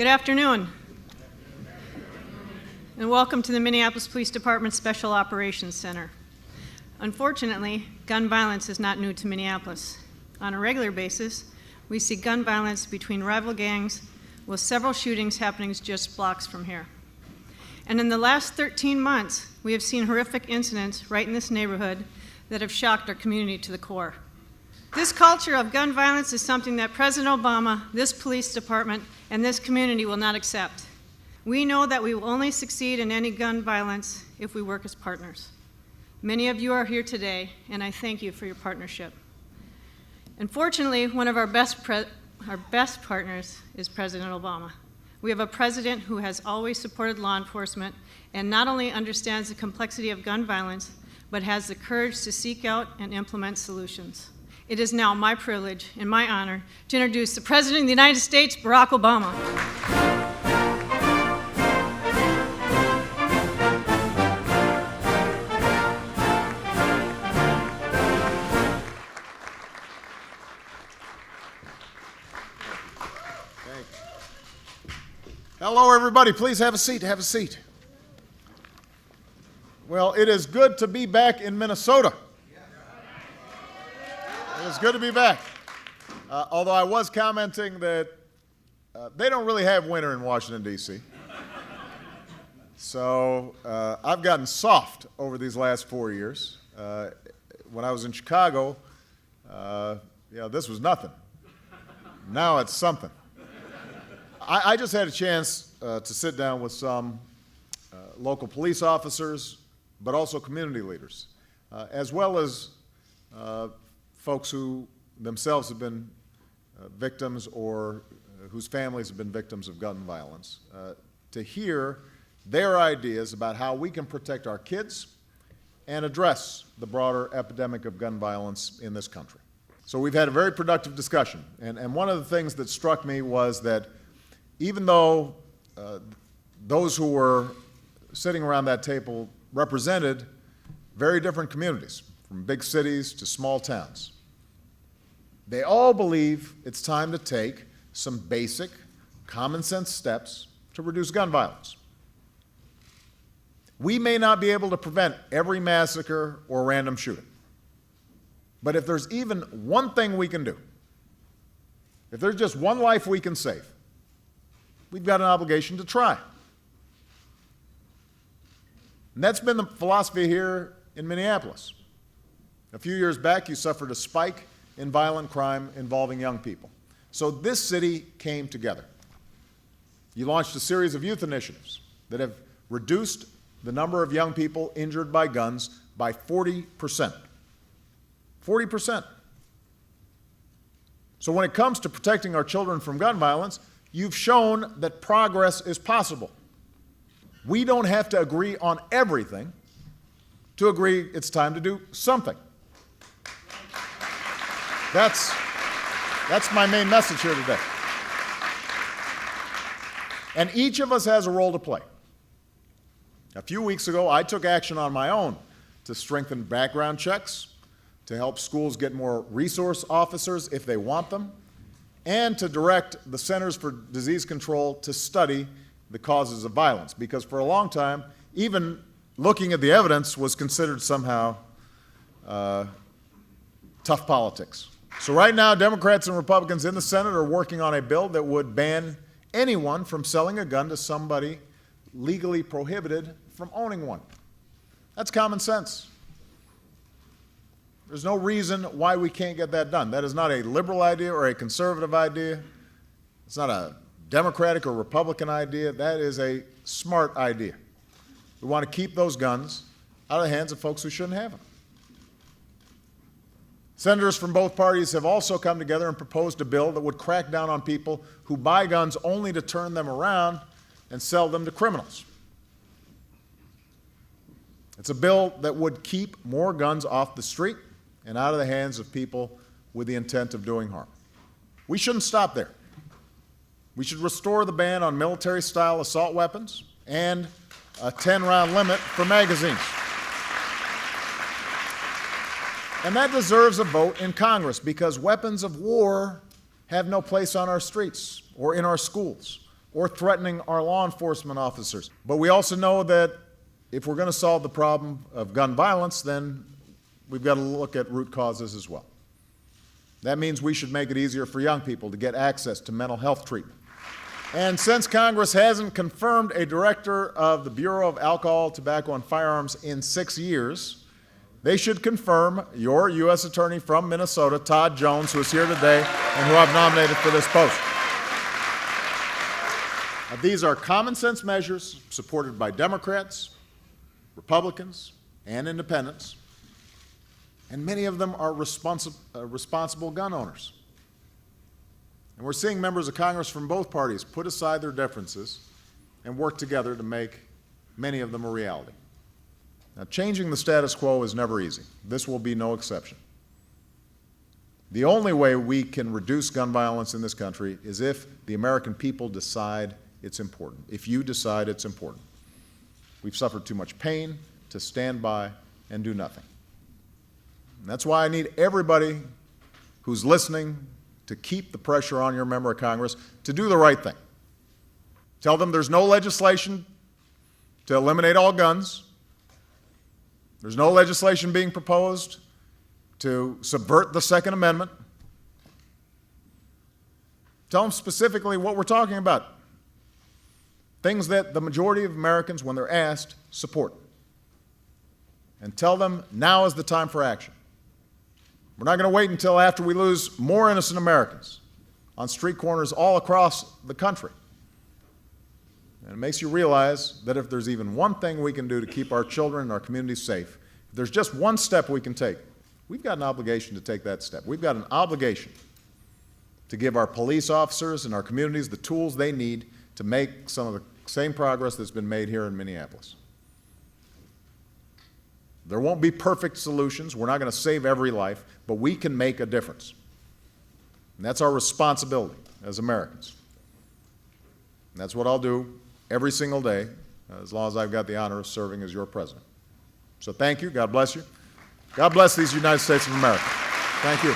Good afternoon, and welcome to the Minneapolis Police Department Special Operations Center. Unfortunately, gun violence is not new to Minneapolis. On a regular basis, we see gun violence between rival gangs, with several shootings happening just blocks from here. And in the last 13 months, we have seen horrific incidents right in this neighborhood that have shocked our community to the core. This culture of gun violence is something that President Obama, this police department, and this community will not accept. We know that we will only succeed in any gun violence if we work as partners. Many of you are here today, and I thank you for your partnership. Unfortunately, one of our best partners is President Obama. We have a president who has always supported law enforcement and not only understands the complexity of gun violence, but has the courage to seek out and implement solutions. It is now my privilege and my honor to introduce the President of the United States, Barack Obama. Hello, everybody. Please have a seat. Have a seat. Well, it is good to be back in Minnesota. It's good to be back. Although I was commenting that they don't really have winter in Washington, D.C. So I've gotten soft over these last 4 years. When I was in Chicago, this was nothing. Now it's something. I just had a chance to sit down with some local police officers, but also community leaders, as well as folks who themselves have been victims or whose families have been victims of gun violence, to hear their ideas about how we can protect our kids and address the broader epidemic of gun violence in this country. So we've had a very productive discussion, and one of the things that struck me was that even though those who were sitting around that table represented very different communities, from big cities to small towns, they all believe it's time to take some basic, common sense steps to reduce gun violence. We may not be able to prevent every massacre or random shooting, but if there's even one thing we can do, if there's just one life we can save, we've got an obligation to try. And that's been the philosophy here in Minneapolis. A few years back, you suffered a spike in violent crime involving young people. So this city came together. You launched a series of youth initiatives that have reduced the number of young people injured by guns by 40%. 40%. So when it comes to protecting our children from gun violence, you've shown that progress is possible. We don't have to agree on everything to agree it's time to do something. That's my main message here today. And each of us has a role to play. A few weeks ago, I took action on my own to strengthen background checks, to help schools get more resource officers if they want them, and to direct the Centers for Disease Control to study the causes of violence, because for a long time, even looking at the evidence was considered somehow tough politics. So right now, Democrats and Republicans in the Senate are working on a bill that would ban anyone from selling a gun to somebody legally prohibited from owning one. That's common sense. There's no reason why we can't get that done. That is not a liberal idea or a conservative idea. It's not a Democratic or Republican idea. That is a smart idea. We want to keep those guns out of the hands of folks who shouldn't have them. Senators from both parties have also come together and proposed a bill that would crack down on people who buy guns only to turn them around and sell them to criminals. It's a bill that would keep more guns off the street and out of the hands of people with the intent of doing harm. We shouldn't stop there. We should restore the ban on military-style assault weapons and a 10-round limit for magazines. And that deserves a vote in Congress, because weapons of war have no place on our streets or in our schools or threatening our law enforcement officers. But we also know that if we're going to solve the problem of gun violence, then we've got to look at root causes as well. That means we should make it easier for young people to get access to mental health treatment. And since Congress hasn't confirmed a director of the Bureau of Alcohol, Tobacco, and Firearms in 6 years, they should confirm your U.S. Attorney from Minnesota, Todd Jones, who is here today and who I've nominated for this post. Now, these are common sense measures supported by Democrats, Republicans, and independents, and many of them are responsible gun owners. And we're seeing members of Congress from both parties put aside their differences and work together to make many of them a reality. Now, changing the status quo is never easy. This will be no exception. The only way we can reduce gun violence in this country is if the American people decide it's important, if you decide it's important. We've suffered too much pain to stand by and do nothing. And that's why I need everybody who's listening to keep the pressure on your member of Congress to do the right thing. Tell them there's no legislation to eliminate all guns. There's no legislation being proposed to subvert the Second Amendment. Tell them specifically what we're talking about. Things that the majority of Americans, when they're asked, support. And tell them now is the time for action. We're not going to wait until after we lose more innocent Americans on street corners all across the country. And it makes you realize that if there's even one thing we can do to keep our children and our communities safe, if there's just one step we can take, we've got an obligation to take that step. We've got an obligation to give our police officers and our communities the tools they need to make some of the same progress that's been made here in Minneapolis. There won't be perfect solutions. We're not going to save every life, but we can make a difference. And that's our responsibility as Americans. And that's what I'll do every single day, as long as I've got the honor of serving as your president. So thank you. God bless you. God bless these United States of America. Thank you.